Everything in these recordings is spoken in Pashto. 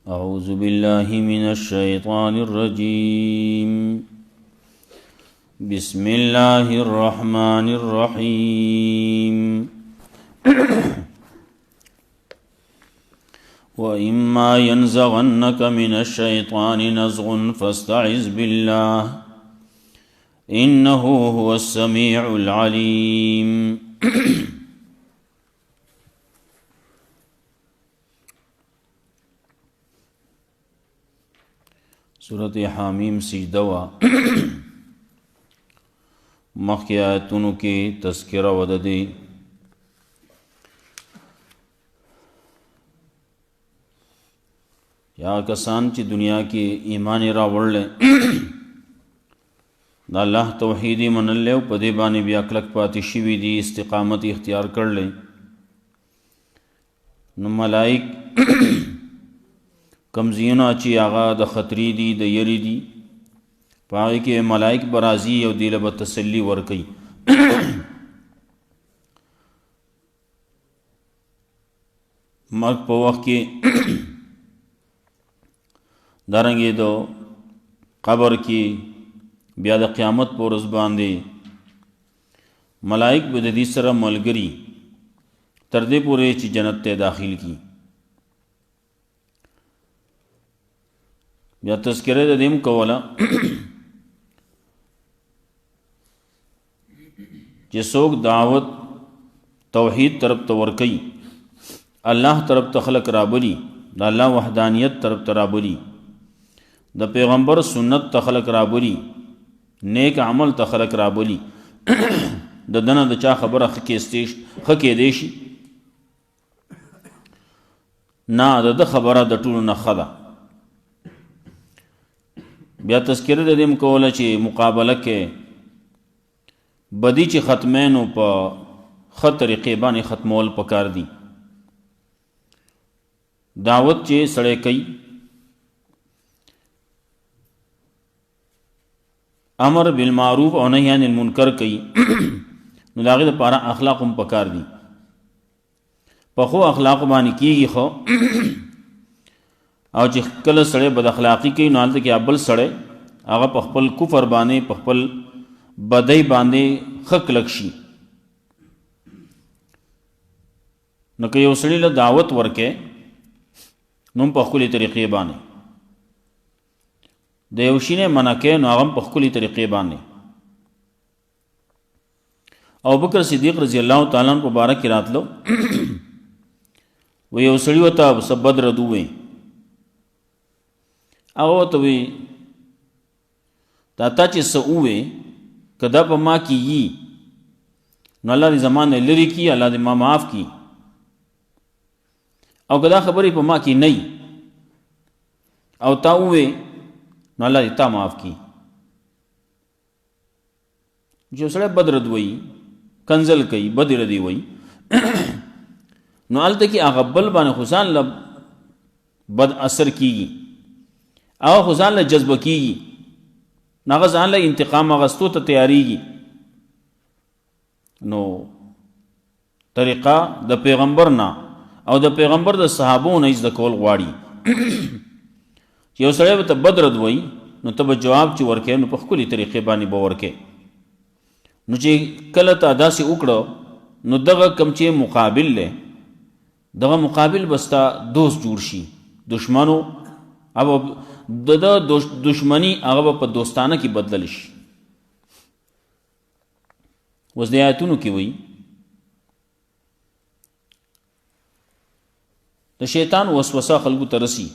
أعوذ بالله من الشيطان الرجيم بسم الله الرحمن الرحيم وإما ينزغنك من الشيطان نزغ فاستعذ بالله إنه هو السميع العليم سورة حامیم سجدہ وا مخی آیتونو کی تذکرہ وددی یا کسان چی دنیا کی ایمان راوڑ لیں دا اللہ توحیدی من لیو پدی بانی بیا کلک پاتی شوی دی استقامتی اختیار کر لیں نو ملائک کمزینا چی آغا د خطری دی د یری دی پاگی کے ملائک برازی او دیل بتسلی ورکی مرگ پا وقت کی دارنگی دو قبر کی بیا د قیامت پو رزبان دی ملائک بددی سر ملگری تردے پورے چی جنت تے داخل کی یا تذکرہ دا دیم کولا چی سوک دعوت توحید طرف تورکی اللہ طرف تخلق رابلی دا اللہ وحدانیت طرف ترابلی دا پیغمبر سنت تخلق رابلی نیک عمل تخلق رابلی دا دنا دا چا خبر خکی دیشی نا دا خبر دا طول نخدا بیا تذکرہ دا دیم کولا چی مقابلہ کے بدی چی ختمینو پا خط طریقے بانی ختمول پکار دی دعوت چی سڑے کئی امر بالمعروف او نہی عن المنکر کئی نو داغی دا پارا اخلاقم پکار دی پخو اخلاق بانی کیگی خو او چې کله سړی بد اخلاقی کوي نو هلته کې ابل سړی هغه په خپل کفر باندې په خپل بدی باندې ښه کلک شي نو که یو سړي له دعوت ورکې نو هم په ښکلې طریقې باندې د یو شي نه منع کوې نو هغه هم په ښکلې طریقې باندې ابوبکر صدیق رضی الله تعالی عنہ په باره کې راتلو و یو سړي ورته څه بد رد ووایي هغه ورته وی دا تا چې څه ووایې که دا په ما کې یي نو الله دې زما نه لرې کړي الله دې ما معاف کړي او که دا خبرې په ما کې نه وي او تا ووایې نو الله دې تا معاف کړي چې یو سړی بد رد وایي کنزل کوي بد ردي وایي نو هلته کې هغه بل باندې خو ځان له بد اثر کېږي او خو ځان له جذبه کېږي نو هغه ځان له انتقام اخیستو ته تیارېږي نو طریقه د پیغمبر نه او د پیغمبر د صحابو نه زده کول غواړي چې یو سړی به ته بد رد وایي نو ته به جواب چې ورکې نو په ښکلې طریقې باندې به ورکې نو چې کله ته داسې وکړه نو دغه کم چې مقابل دی دغه مقابل بستا دوست جوړ شي دشمنو اب د دشمنی هغه په دوستانه کې بدلل شي اوس د آیتونو کې وایي د شیطان وسوسه خلکو ته رسی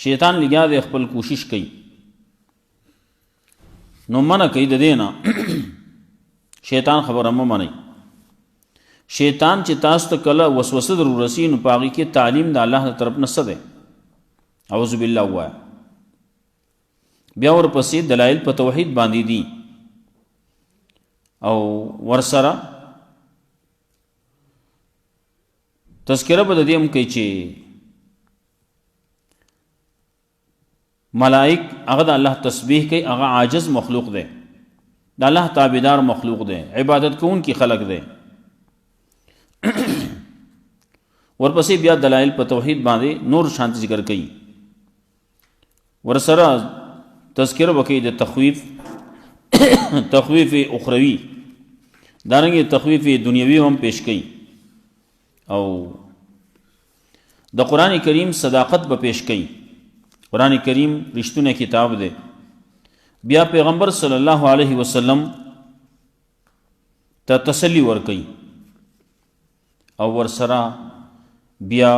شیطان لګیا دی خپل کوشش کوي نو منع کوي د دې نه شیطان خبره مه منئ شیطان چې تاسو ته کله وسوسه در ورسي نو په هغې کې تعلیم د الله د طرف نه څه دی اعوذ بالله ووایه بیا ورپسې دلایل په توحید باندې دي او ورسره تذکره به د دې هم کوي چې ملائک هغه د الله تسبیح کوي، هغه عاجز مخلوق دی، د الله تابعدار مخلوق دی، عبادت کوونکي خلق دی. ورپسې بیا دلایل په توحید باندې نور شانت ذکر کوي، ورسره تذکره وکړي د تخویف اخروی، دارنګه تخویف دنیوي هم پیش کوي، او د قرآن کریم صداقت به پیش کوي. قرآن کریم رښتونه کتاب دی. بیا پیغمبر صلی الله علیه وسلم ته تسلی ورکوي، او ورسره بیا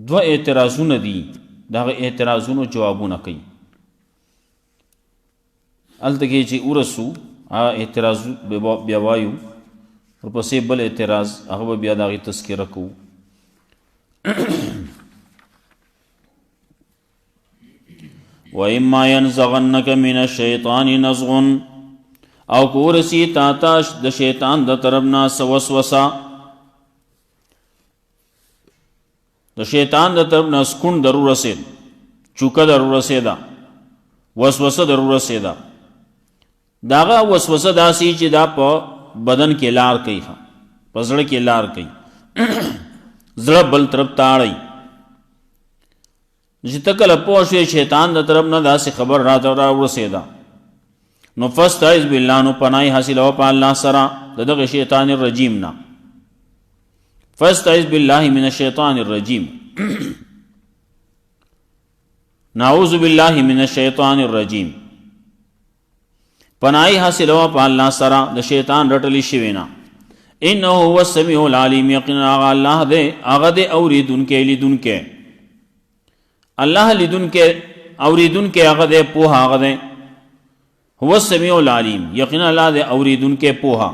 دوه اعتراضونه دي، دغه اعتراضونو جوابونه کوي. هلته کې چې ورسو اعتراض بیا وایو، ورپسې بل اعتراض هغه به بیا د هغې تذکره کوو. وَإِمَّا يَنزَغَنَّكَ مِنَ الشَّيْطَانِ نَزْغٌ، او که ورسی تا ته د شیطان د طرف نه څه وسوسه، د شیطان د طرف نه سکون در ورسېد، چوکه در ورسېده، وسوسه در ورسېده، د هغه وسوسه داسې چې دا په بدن کې لار کوي، په زړه کې لار کوي، زړه بل طرف ته اړوي. چې ته کله پوه شوې شیطان د طرف نه داسې خبر راته را ورسېده، نو فاستعذ بالله، نو پناهي حاصلوه په الله سره د دغه شیطان الرجیم نه. فاستعذ بالله من الشیطان الرجیم، نعوذ بالله من الشیطان الرجیم، پناهي حاصلوه په الله سره د شیطان رټلی شوي نه. انه هو السمیع العلیم، یقینا هغه الله دی، هغه دی اوریدونکی لیدونکی، الله لیدونکی اوریدونکی هغه دی، پوهه هغه دی. هو السمیع العلیم، یقینا الله دی اوریدونکی پوهه.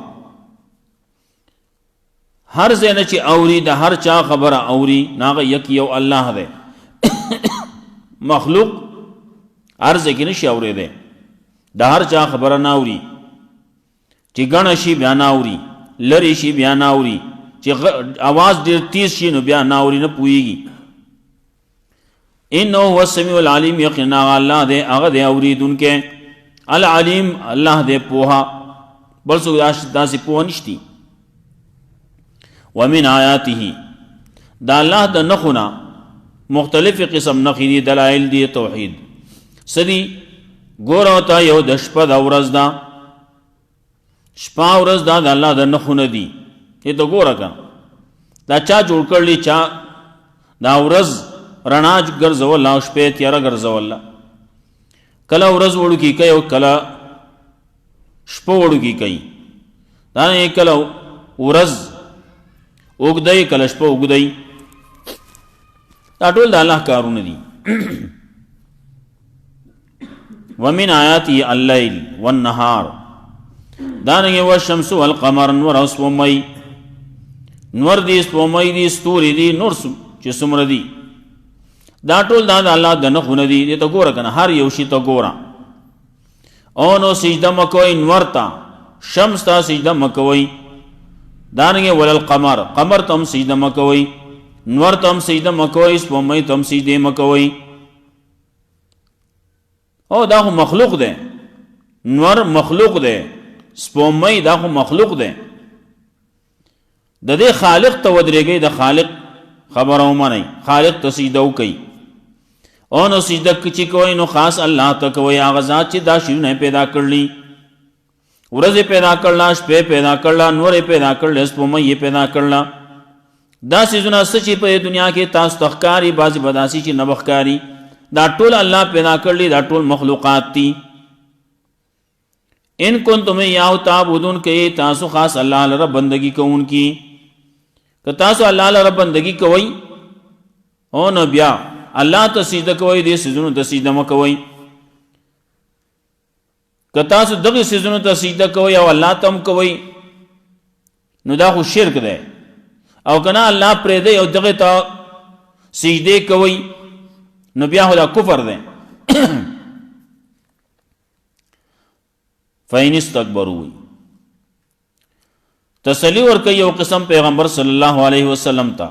هر ځای نه چې اوري، د هر چا خبره اوري، ناغه یک یو الله دی. مخلوق هر ځای کې نشي اورېدی، د هر چا خبره نه اوري، چې ګڼه شي بیا نه اوري، لرې شي بیا نه اوري، چې اواز ډېر تیز شي نو بیا نه اوري، نه پوهېږي. انه هو السمیع العلیم، یقینا الله دی هغه دی اوریدونکی، العلیم الله دی پوها، بل څوک داسې پوه نشتی. ومن آیاته، دا الله د نښونه مختلف قسم نښې دي، دلایل دی توحید. سدي ګوره ته یو د شپه د ورځ ده، شپه ورځ دا د الله د نښونه دي. ته ته ګوره که دا چا جوړ کړلی، چا دا ورځ رڼا ګرځوله او شپې تیاره ګرځوله، کله ورځ وړوکي کوي او کله شپه وړوکي کوي، دا نه کله ورځ اوږدوي کله شپه اوږدوي، دا ټول د الله کارونه دي. ومن آیاته اللیل والنهار، دارنګه والشمس والقمر، نور او سپوږمۍ، نور دي سپوږمۍ دي ستوري دي نور چې څومره دي، دا ټول دا د الله د نښونه دي. دې ته ګوره که نه، هر یو شي ته ګوره. او نو سجده مه کوئ نور ته، شمس ته سجده مه کوئ، دارنګه وللقمر، قمر ته هم سجده مه کوئ، نور ته هم سجده مه کوئ، سپوږمۍ ته هم سجدې مه کوئ. او دا خو مخلوق دی، نور مخلوق دی، سپوږمۍ دا خو مخلوق دی. د دې خالق ته ودرېږئ، د خالق خبره ومنئ، خالق ته سجده وکئ. او نو سجده چې کوئ نو خاص الله ته کوئ، هغه ذات چې دا شیونه پیدا کړلی، ورځې پیدا کړله، شپې پیدا کړله، نورې پیدا کړله، سپوږمۍ پیدا کړله. دا څیزونه څه چې په دنیا کې تاسو ته ښکاري، بعضې به داسې چې نه به ښکاري، دا ټول الله پیدا کړلی، دا ټول مخلوقات دي. ان کنتم ایاه تعبدون، کې تاسو خاص الله لره بندگی کوونکي، که تاسو الله لره بندگی کوئ او نو بیا الله ته سجده کوئ، دې سجدونو ته سجده مه کوئ. که تاسو دغه سجدونو ته سجده کوئ او الله ته هم کوئ نو دا خو شرک دی، او که نه الله پرېږدئ او دغې ته سجدې کوئ نو بیا خو دا کفر دی. فإن استكبروا، تسلی ورکوي یو قسم پیغمبر صلی الله علیه وسلم ته،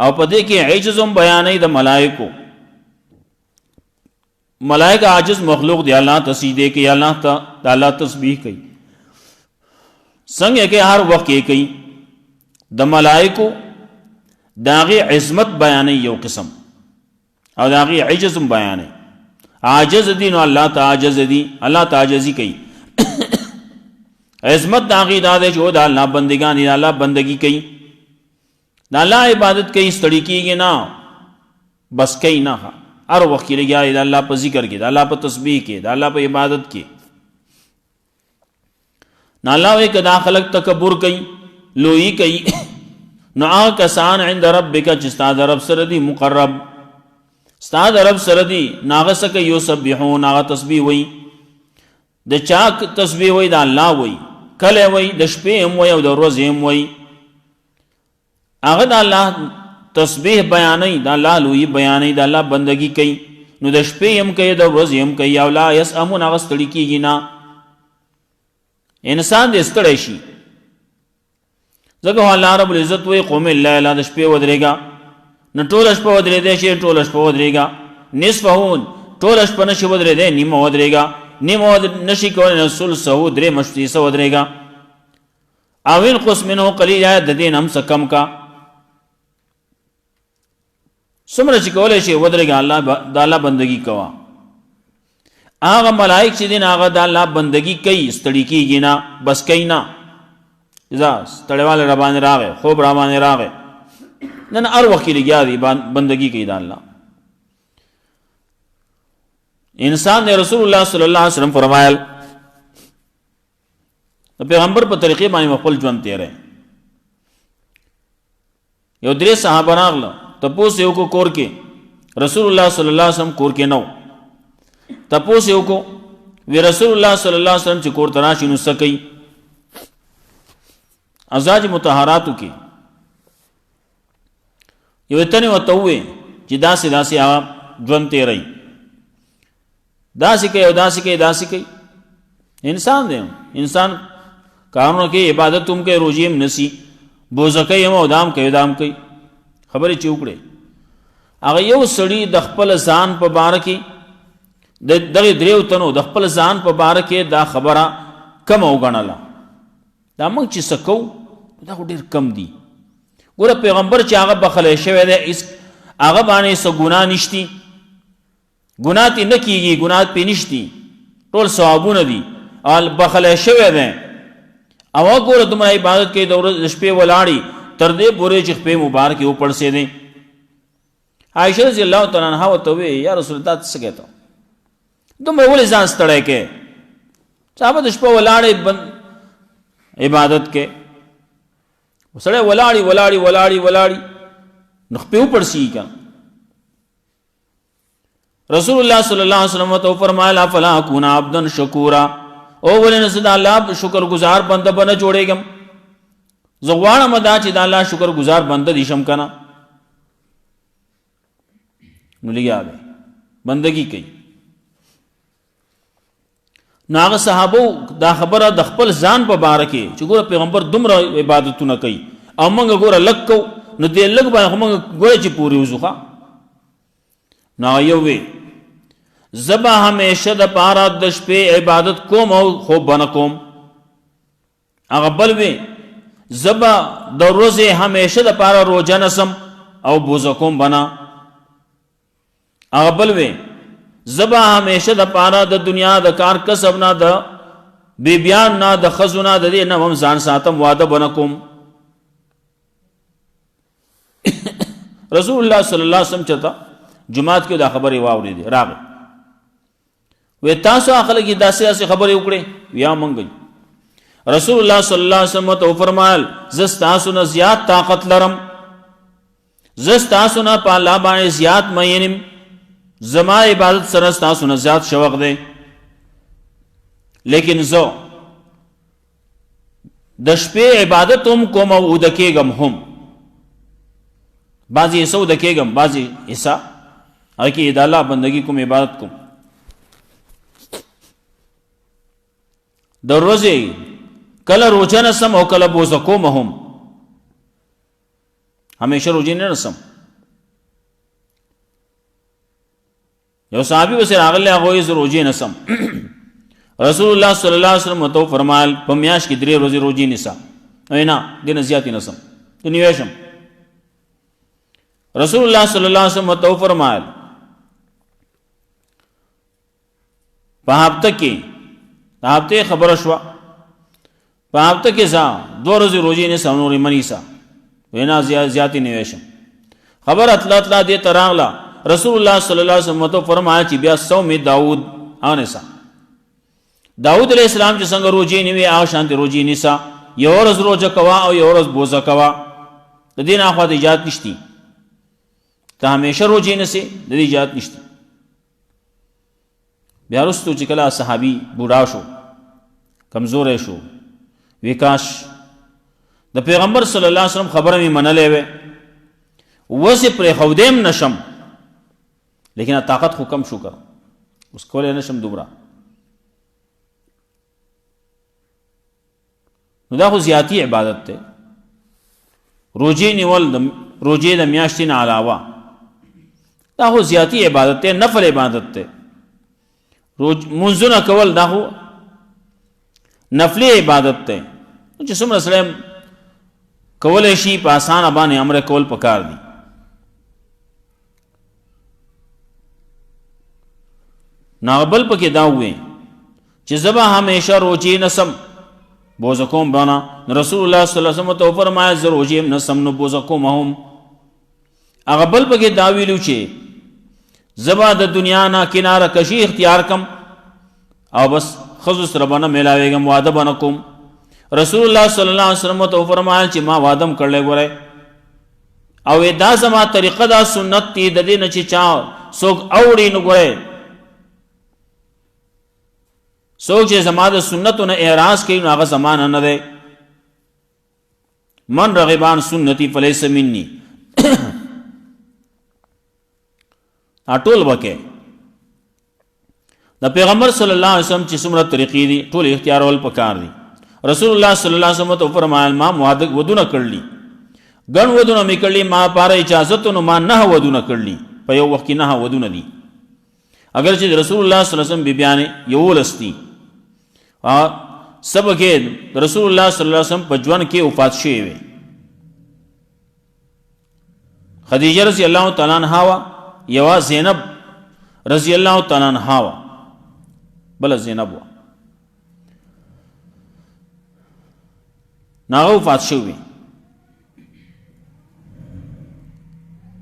او په دې کې عجز هم بیانې د ملائکو. ملائکه عاجز مخلوق دی، الله ته سجده کوي، الله ته الله تسبیح کوي، څنګه کې هر وخت کې کوي. د ملائکو داغي عظمت بیانې یو قسم او داغي عجز هم بیانې. عاجز دي نو الله ته عاجز دي، الله ته عاجزي کوي. عظمت داغي دا دی چې د الله بندگان دي، الله بندگی کوي، د الله عبادت کوي، ستړي کیږي نه، بس کوي نه، هر وخت کې لګیا د الله په ذکر کې، د الله په تسبیح کې، د الله په عبادت کې. نه الله وایي که دا خلق تکبر کوي، لویی کوي، نو هغه کسان عند ربک چې ستا د رب سره دي، مقرب ستا د رب سره دي، ناغه څه کوي، یسبحون، هغه تسبیح وایي. د چا تسبیح وایي؟ د الله وایي. کله وایي؟ د شپې هم وایي او د ورځې هم وایي. هغه د الله تسبیح بیانې، د الله لویی بیانې، د الله بندگی کوي، نو د شپې هم کوي، د ورځې هم کوي. او لا یسأمون، هغه ستړي کیږي نه. انسان دې ستړی شي، ځکه الله رب العزت وایي قوم الليل، د شپې ودرېږه، نو ټوله شپه ودرېدی شي، ټوله شپه ودرېږه. نصفه، ټوله شپه نشي ودرېدی، نیمه ودرېږه، نیمه نشي کولی، نو ثلثه، درې مشتیسه ودرېږه. او انقص منه قلیلا، د دې نه هم څه کم کا. څومره چې کولی شي ودرېږه، الله د الله بندگی کوه. هغه ملائک چې دي هغه د الله بندگی کوي، ستړي کیږي نه، بس کوي نه. ځا ستړیواله را باندې راغی، خوب را باندې راغی، نن هر وخت کې لګیا دي، بندگی کوي د الله. انسان نے رسول الله صلی الله علیه وسلم فرمایل د پیغمبر په طریقې باندې خپل ژوند تیرې. یو درې صحابه راغله، تپوس یو کو کور کې، رسول الله صلی الله علیه وسلم کور کې نو. تپوس یو کو وی رسول الله صلی الله علیه وسلم چې کور تراشي نو سکی. ازواج مطهراتو کې یو تنه وتوي چې داسې داسې هغه ژوند تیرې، داسې کوي او داسې کوي، داسې کوي. انسان دی، انسان کارونو کې عبادت هم کوي، روزي هم نسی، بوزکې هم او دام کوي، دام کوي. خبرې چې وکړي هغه یو سړي د خپل ځان په باره کې، دغه دریو تنو د خپل ځان په باره کې دا خبره کم وګڼله. دا موږ چې څه کوو دا خو ډېر کم دي. ګوره پیغمبر چې هغه بخلی شوی دی، هغه باندې څه ګناه نشتی، ګناه ترې نه کېږي، ګناه پرې نشتی، ټول ثوابونه دي، او بخلی شوی دی. او هغه ګوره دومره عبادت کوي، د شپې ولاړي تر دې پورې چې خپې مبارکې وپړسېدې. عایشه رضی الله تعالی عنها ورته وویل یا رسول الله څه کوې ته؟ دومره ولې ځان ستړی کوې؟ صحابه د شپه ولاړې عبادت کې، سړی ولاړي ولاړي ولاړي ولاړي نو خپې وپړسېږي که. رسول الله صلی الله علیه وسلم ته فرمایل افلا اکون عبدا شکورا، او ولې نه زه د الله شکر گزار بنده به نه جوړېږم؟ زه غواړم دا چې د الله شکر گزار بنده دې شم که نه. نو لګیا دی بندگی کوي. نو هغه صحابو دا خبره د خپل ځان په باره کې چې ګوره پیغمبر دومره عبادتونه کوي او موږ ګوره لږ کوو، نو دې لږ باندې خو موږ ګوره چې پورې وځو ښه. نو یو وی زه به همیشه د پاره د شپې عبادت کوم او خوب به نه کوم. هغه بل وی زه به د ورځې همیشه د پاره روژه نسم او بوزه کوم به نه. هغه بل وی زه به همیشه د پاره د دنیا د کار کسب نه، د بیبیان نه، د ښځو نه، د دې نه هم ځان ساتم، واده به نه کوم. رسول الله صلی الله علیه وسلم چېرته جماعت کې دا خبرې واورېدې، راغی وی تاسو خلک کې داسې داسې خبرې وکړې؟ یا موږ. رسول الله صلی الله علیه وسلم ته وفرمایل زه ستاسو نه زیات طاقت لرم، زه ستاسو نه په الله باندې زیات مین یم، زما عبادت سره ستاسو نه زیات شوق دی، لیکن زه د شپې عبادت هم کوم او اوده کېږم هم، بعضې حصه اوده کېږم، بعضې حصه هغه کې د الله بندګي کوم، عبادت کوم. د ورځې کله روژه نسم او کله بوزه کوم هم، همیشه روزي نه نسم. یو صحابي وسه راغله هغه یې روزي نسم. رسول الله صلی الله علیه وسلم تو فرمایل په میاش کې 3 ورځې روزي نسا نه دین زیاتی نسم ته نیوشم. رسول الله صلی الله علیه وسلم تو فرمایل په هفته خبر شو په هفته کې ځا 2 ورځې روزي نسم نورې منیسا وینا زیاتی نیوشم. خبر اطلاع دې تراغلا رسول الله صلی الله علیه وسلم تو فرمایل چې بیا صوم داوود انسا داود علیہ السلام چې څنګه روزي نیوي هغه شانتي روزي نیسا یو ورځ روزه کوا او یو ورځ بوزه کوا د دین اخوا د ایجاد نشتی ته همیشه روزي نسی د دې ایجاد نشتی. بیا وروسته چې کله صحابي بوډا شو کمزور شو وکاش د پیغمبر صلی الله علیه وسلم خبره می منلې وې وسه پر خودم نشم لیکن طاقت خو کم شو کر اوس کولای نشم دوبره نو دا خو زیاتی عبادت ته روزي نیول روزي د میاشتې نه علاوه دا خو زیاتی عبادت ته نفل عبادت ته منځونه کول دا خو نفلی عبادت ته چې څومره سلام کولای شي په آسان باندې امر کول پکار دي. ناغبل پکې دا وې چې زبا همیشه روزي نسم بوزکوم بانا رسول الله صلی الله علیه وسلم تو فرمایا ز روزي نسم نو بوزکوم هم اغبل پکې دا ویلو چې زبا د دنیا نه کناره کشي اختیار کم او بس خذ سره باندې ملاويګم وعده بنکم. رسول الله صلی الله علیه وسلم تو فرمایا چې ما وعدم کړل غره او دا زما طریقه دا سنت دی د دې نه چې چا څوک اوړي نو غره څوک چې زما د سنتونو اعراض کوي نو هغه زمانه نه دی. من رغبان سنتي فليس مني اټول وکه د پیغمبر صلی الله علیه وسلم چې څومره طریقې دي ټول اختیارول پکار دي. رسول الله صلی الله علیه وسلم تو فرمایل ما موادق ودونه کړلی ګن ودونه میکړلی ما پاره اجازه نو ما نه ودونه کړلی په یو وخت کې نه ودونه دي اگر چې رسول الله صلی الله علیه وسلم بیان یو لستی سبکه رسول الله صلی الله علیه وسلم په ژوند کې وفات شوی وي. خدیجه رضی الله تعالی عنها وا یوا زینب رضی الله تعالی عنها وا بل زینب وا ناغه وفات شوی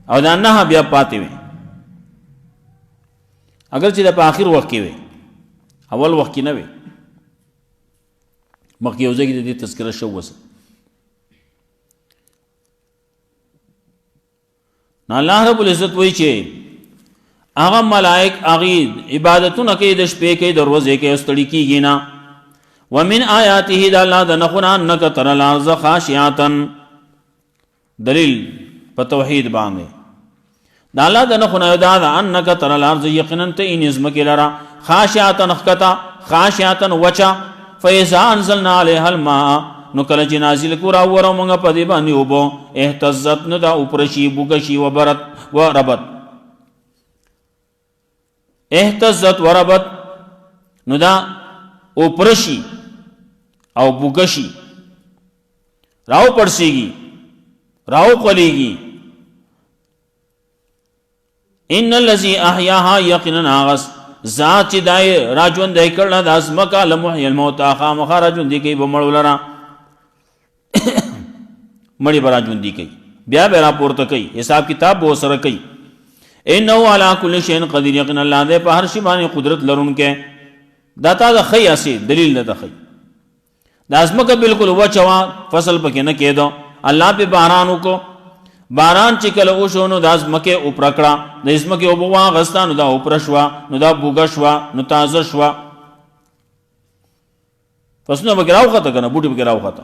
او دا نه بیا پاتې وي اگر چې د په اخر وخت کې وي اول وخت کې نه وي مخکې یو ځای کې د دې تذکره شو وسه نه الله رب العزت وایي چې هغه ملائک هغه عبادتونه کوي د شپې کوي د ورځې کوي ستړي کېږي نه. ومن آیاته د الله د نخونه انک تر الارض خاشعه دلیل په توحید باندې د الله د نخونه دا انک تر الارض یقینا ته ان ازمک لرا خاشعه نخکتا خاشعه وچا فاذا انزلنا عليها الماء نو کله چې نازل کو را ورو موږ په دې باندې وبو اهتزت نو دا اوپرشي بوګشي وبرت وربت اهتزت وربت نو دا اوپرشي او بوګشي راو پړسيږي راو قليږي. ان الذي احياها يقينا غس ذات چې دای راجون دای کړه د ازمکا لمحي الموت خام خرجون دی کوي بمړولرا مړی براجون دی کوي بیا به را پورته کوي حساب کتاب به سره کوي. انه على كل شيء قدير يقين الله دې په هر شي باندې قدرت لرونکي داتا د خی اسی دلیل د خی د ازمکه بالکل وچوا فصل پکې نه کېدو الله په بارانو کو باران چې کله وشو د ازمکه او پرکړه د ازمکه او بوا غستانو دا او پرشوا نو دا بوګشوا نو تازه شوا فسنه بګراو خطه کنه بوټي بګراو خطه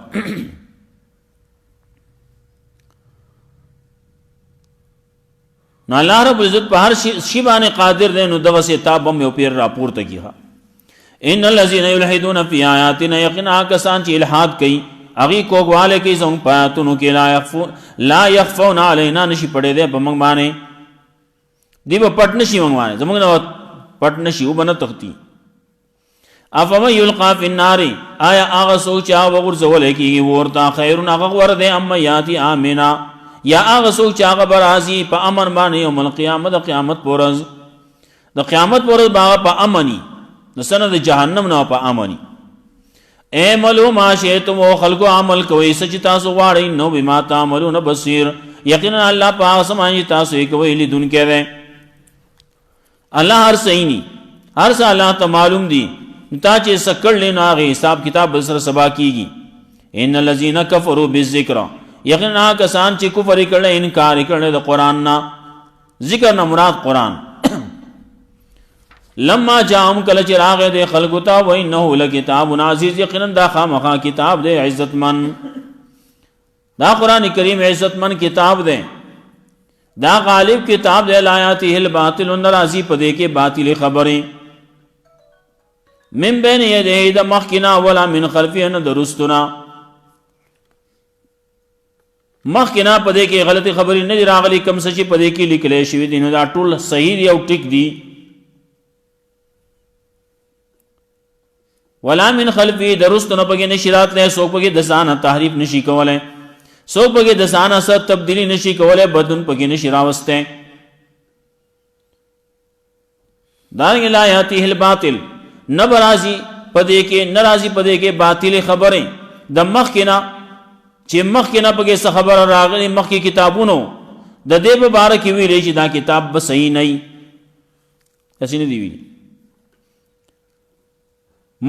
نو الله رب عزت په هر شی باندې قادر دی نو دغه سي تابم یو پیر را پورته کیها. ان الذين يلحدون في آياتنا يقينا كسان چې الحاد کوي اغي کوګواله کې زموږ پاتونو کې لا يخفون علينا نشي پړې ده بمنګ باندې دی په پټ نشي مونږ باندې زموږ نه پټ نشي وبنه تختی افما یلقا فی النار آیا هغه سوچ هغه ورزول کیږي ورته خیرون هغه ور ده اما یاتی امنا یا هغه سوچ هغه برازي په امن باندې یوم القیامت قیامت پورز د قیامت پورز باغ په امنی د سنه د جهنم نه په امنی اعملوا ما شئتم او خلقو عمل کوي سچ تاسو غواړئ نو بما تعملون بصیر یقینا الله پاک سمای تاسو کوي لیدونکو دی الله هر صحیح هر څه الله ته معلوم دی تا چې سکړ لینا غي حساب کتاب سره سبا کیږي ان الذين كفروا بالذکر یقینا کسان چې کفر کړي انکار کړي د قران نه ذکر نه مراد قران لما جاءهم کل چراغ دے خلقتا و انه لکتاب عزیز یقینا دا خامخا کتاب دے عزت من دا قرآن کریم عزت من کتاب دے دا غالب کتاب دے لایاتی الباطل ناراضی پدے کے باطل خبریں من بین یدیہ دا مخکنا ولا من خلفہ نہ درستنا مخکنا پدے کے غلطی خبری نہ راغلی کم سچی پدے کی لکلے شوی دی نو دا ټول صحیح دی او ټیک دی ولا من خلفی درست نہ پگے نشرات لے سو پگے دسانہ تحریف نشی کولے سو پگے دسانہ ست تبدیلی نشی کولے بدن پگے نشراوستے دارنگ لا یاتی الباطل نبرازی پدے کے نرازی پدے کے باطل خبریں دمخ کنا چې مخ کنا پگے س خبر راغلی مخ کی کتابونو د دې مبارک ویلې چې دا کتاب به صحیح نه اسی نه دی ویلی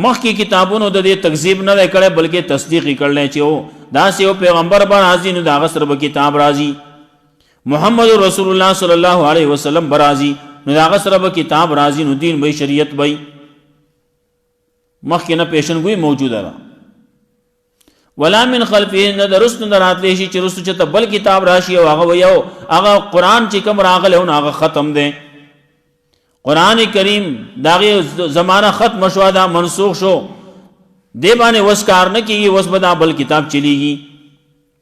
مخ کی کتابونو د دې تکذیب نه کړي بلکې تصدیق کړل چې او دا سیو پیغمبر باندې راځي نو دا غسر به کتاب راځي محمد رسول الله صلی الله علیه وسلم برازي نو دا غسر به کتاب راځي نو دین به شریعت به مخ کې نه پیشنګوئی موجوده ده ولا من خلفه نه درست نه راتلی شي چې رسو چې بل کتاب راشي او هغه یو هغه قران چې کوم راغله او هغه ختم ده قرآن کریم داغی زمانہ ختم شو دا منسوخ شو دے بانے وسکار نہ کی وس بدا بل کتاب چلی گی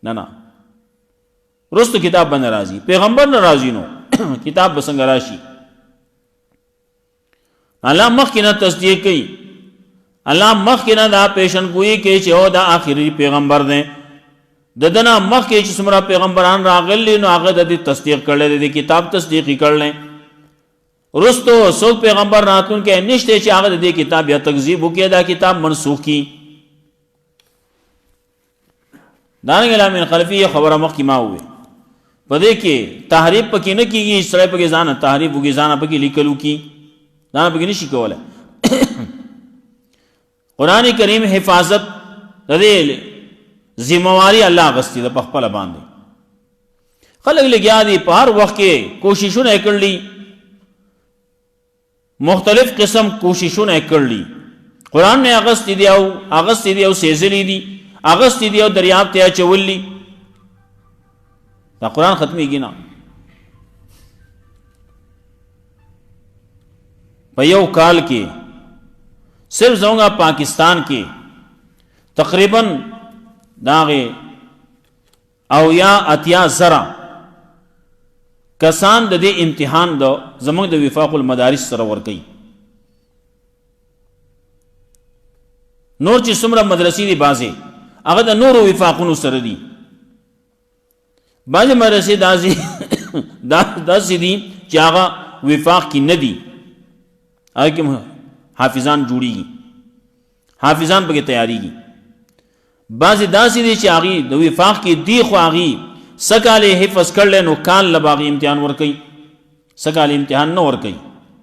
نہ رست کتاب بن راضی پیغمبر ناراضی نو کتاب بسنگ راشی اللہ مخ کی نہ تصدیق کی اللہ مخ کی نہ دا پیشن گوئی کے چو دا آخری پیغمبر دیں ددنا مخ کے چسمرا پیغمبران راغلی نو آغا دا دی تصدیق کر لے دی کتاب تصدیقی کر لیں رستو سوک پیغمبر راتون کے نشتے چی آغا دے کتاب یا تکذیب ہو کیا دا کتاب منسوخ کی دانگ اللہ من خلفی یہ خبر مخ کی ما ہوئے پدے کہ تحریف پکی نہ کی گی اس طرح پکی زانا تحریف ہوگی زانا پکی لکلو کی زانا پکی نشی کولا قرآن کریم حفاظت دے ذمہواری اللہ غستی دا پخپل باندے خلق لگیا دی پہر وقت کے کوششوں نے کر لی مختلف قسم کوششوں نے کر لی قرآن نے اغسط دیاو سیزلی دی اغسط دیاو دریاب تیا چول لی دا قرآن ختمی گی نا پا یو کال کے صرف زونگا پاکستان کے تقریباً داغے او یا اتیا ذرا کسان د دې امتحان د زمونږ د وفاق المدارس سره ورکي نور چې څومره مدرسې دي بازي هغه د نورو وفاقونو سره دي بعضې مدرسې داسې دي چې هغه وفاق کې نه دي هغه کې حافظان جوړیږي حافظان پکې تیاریږي بعضې داسې دي چې هغې د وفاق کې دي خو هغې سکالی حفظ کر لے نو کال لباغی امتحان ورکی سکالی امتحان نہ ورکی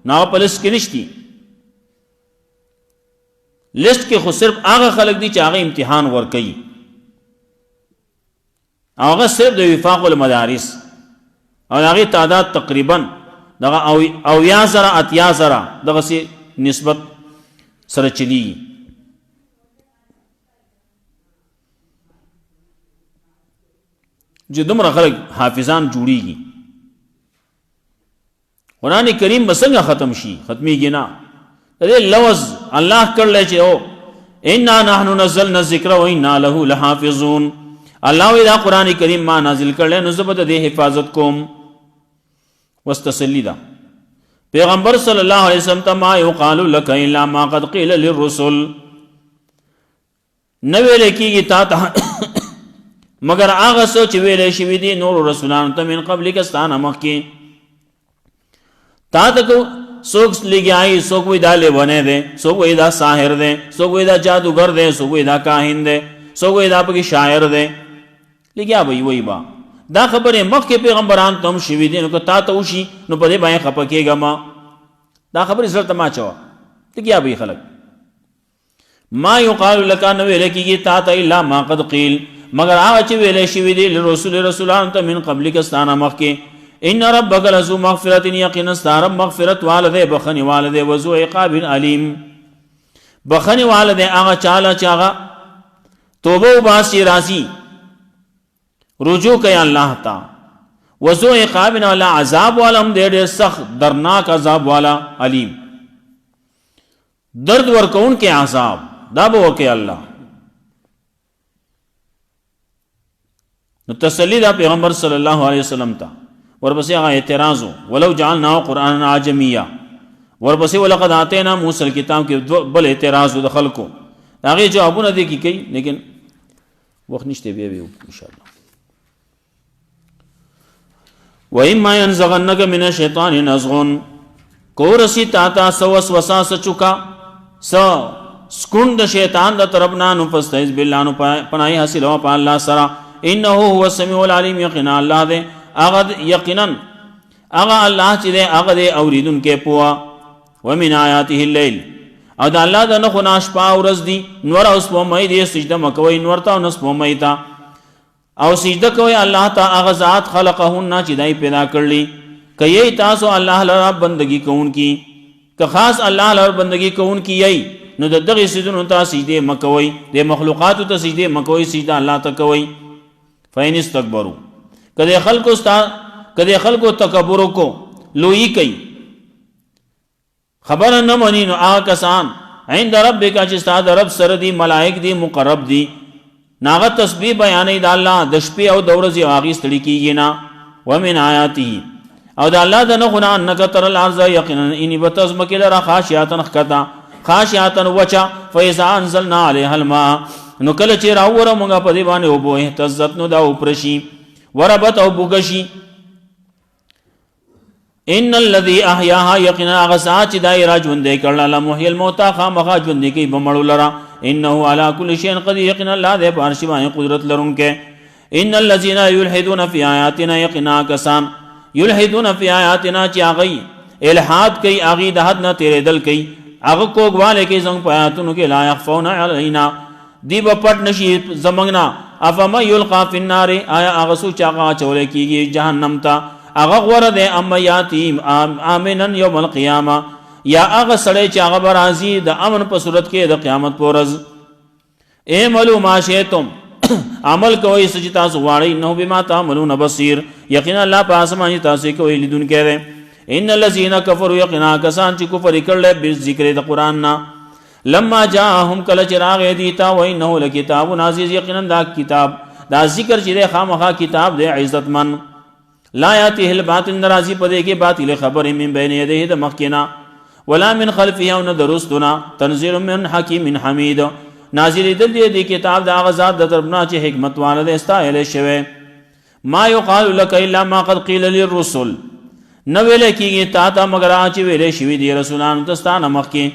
نا پا لسٹ کی نشتی لسٹ کے خود صرف آغا خلق دی چا آغا امتحان ورکی آغا صرف دو وفاق المدارس اور آغی تعداد تقریباً اویا ذرا اتیا ذرا دغا سی نسبت سر چلی جو دمرا خلق حافظان جوڑی گی قرآن کریم بسنگا ختم شی ختمی گی نا دے لوز اللہ کر لے چھے او انا نحن نزلنا الذکر و انا له لحافظون. الله وی دا قرآن کریم ما نازل کړل نو زبد دې حفاظت کوم. واستسلی دا پیغمبر صلی الله علیه وسلم ته ما یقال لك الا ما قد قيل للرسل، نو ویل کیږي تا ته مگر هغه څه چې ویلې شوي دي نور رسولانو ته من قبل کستانه مخکې. تا ته کو څوک لګیایي، څوک وی دا لیونه دی، څوک وی دا ساحر دی، څوک وی دا جادوګر دی، څوک وی دا کاهن دی، څوک وی دا پکې شاعر دی، لګیا به وی با دا خبره مخکې پیغمبران ته هم شوي دي. نو که تا ته وشي نو په دې باندې خفه کېږه ما، دا خبرې زړه ته ما اچوه، لګیا به خلک. ما یقال لک نو ویل کېږي تا ته الا ما قد قیل مگر هغه چې ویلې شوي دي رسولانو ته من قبلک ستانه مخکې. ان ربک لذو مغفرت، یقینا ستا رب مغفرت والده بخنی والده وذو عقاب علیم، بخنی والده هغه چاله چې هغه توبه وباسي راځي رجوع کوي الله ته. وذو عقاب والا عذاب والا هم ډېر سخت درناک عذاب والا علیم، درد ورکون کے عذاب دا به وکي الله. نو تسلی دا پیغمبر صلی الله علیه وسلم ته. ورپسې هغه اعتراض ولو جعلناه قرآنا عجمیا، ورپسې ولقد آتینا موسی الکتاب کې بل اعتراض د خلکو، هغه جوابونه دي کی کوي لیکن وخت نشته بیا ان شاء الله. وَإِمَّا يَنزَغَنَّكَ مِنَ الشَّيْطَانِ نَزْغٌ، کو رسی تاتا سو وسوسه سچوکا سکون د شیطان د طرفنا نو فاستعذ بالله نو پناهی حاصل او په الله سره. انه هو السميع العليم، یقینا الله دې هغه یقینا هغه الله چې دې هغه دې اوریدونکو پوها. ومن آیاته الليل، او د الله د نه خو شپه او ورځ دي، نور اوس په مې دې سجده مکوي نور ته نس په مې تا او سجده کوي الله ته هغه ذات خلقهن چې دای پیدا کړلی. کئی تاسو الله لرا بندگی کون کی، که خاص الله لرا بندگی کون کی یی نو د دغه سجدونو ته سجده مکوي، د مخلوقات ته سجده مکوي، سجده الله ته کوي. فین استکبروا، کدی خلکو تکبر کو لوی کوي خبر نه مني نو هغه کسان عند ربک چې ستاسو رب سره دي ملائک دي مقرب دي، ناغه تسبیح بیانې د الله د شپې او د ورځې هغه ستړي کیږي نه. ومن آیاته، او د الله د نه غنا انک تر الارض، یقینا انی بتزمکل را خاشیاتن خکتا خاشیاتن وچا فاذا انزلنا علیها الماء، نو کله چې راوره مونږه په دې باندې وبو اهتزت نو دا اوپرشي وربت او بوګشي. ان الذي احیاها، یقینا هغه سات چې دای را ژوندې کړل لمحی الموتى خامخا ژوندې کوي بمړو لرا. انه على كل شيء قدیر، یقینا الله دې په هر شي باندې قدرت لرونکی. ان الذين يلحدون في آیاتنا، یقینا کسان یلحدون فی آیاتنا چې هغه الحاد کوي، هغه د حد نه تیرېدل کوي، هغه کوګواله کوي زموږ په آیاتونو کې. لا یخفون علینا، دی به پټ نشي زموږ نه. افما یلقا فی النار، آیا هغه څوک چې هغه اچولی کېږي جهنم ته هغه غوره دی. اما یاتیم آمنا یوم القیامه، یا هغه سړی چې هغه به راځي د امن په صورت کې د قیامت په ورځ. اعملوا ما شئتم، عمل کوي چې تاسو غواړئ، انه بما تعملون بصیر، یقینا الله په اسمان تاسو کوي لیدونکی دی. ان الذين كفروا، یقینا کسان چې کفر کړل به ذکر د قران نه، لما جاءهم کله چې راغی دیتا و انه لکتاب عزیز، یقینا دا کتاب دا ذکر چې خامخا کتاب دی عزت من. لا یاته الباطل، ناراضی پدې کې باطل خبرې من بین یدیه د مخکنا ولا من خلفه، او نه درستنا. تنزيل من حکیم حمید، نازل دې دې کتاب د غزاد د طرفنا چې حکمت والده استایل شوی. ما یقال لك الا ما قد قيل للرسل، نو ویل کیږي تا ته مگر چې ویلې شوی دي رسولانو ته ستانه مخکې.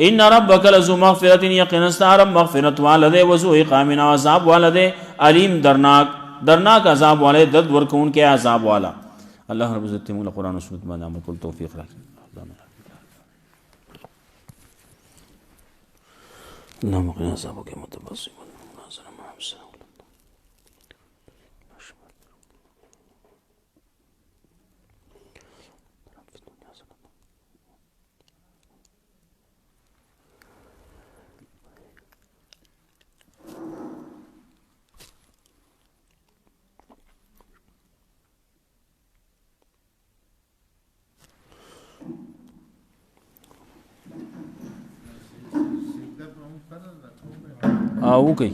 ان ربک لذو مغفرت، یقینا ستاره مغفرت والده وذو عقاب عذاب والده علیم درناک عذاب والے درد ورکون کے عذاب والا. اللہ رب العزت مولا قرآن و سنت میں عمل کل توفیق رکھیں. اللهم قنا عذابك متبصم مناظر محمد صلى الله عليه وسلم. فرض ده او وکي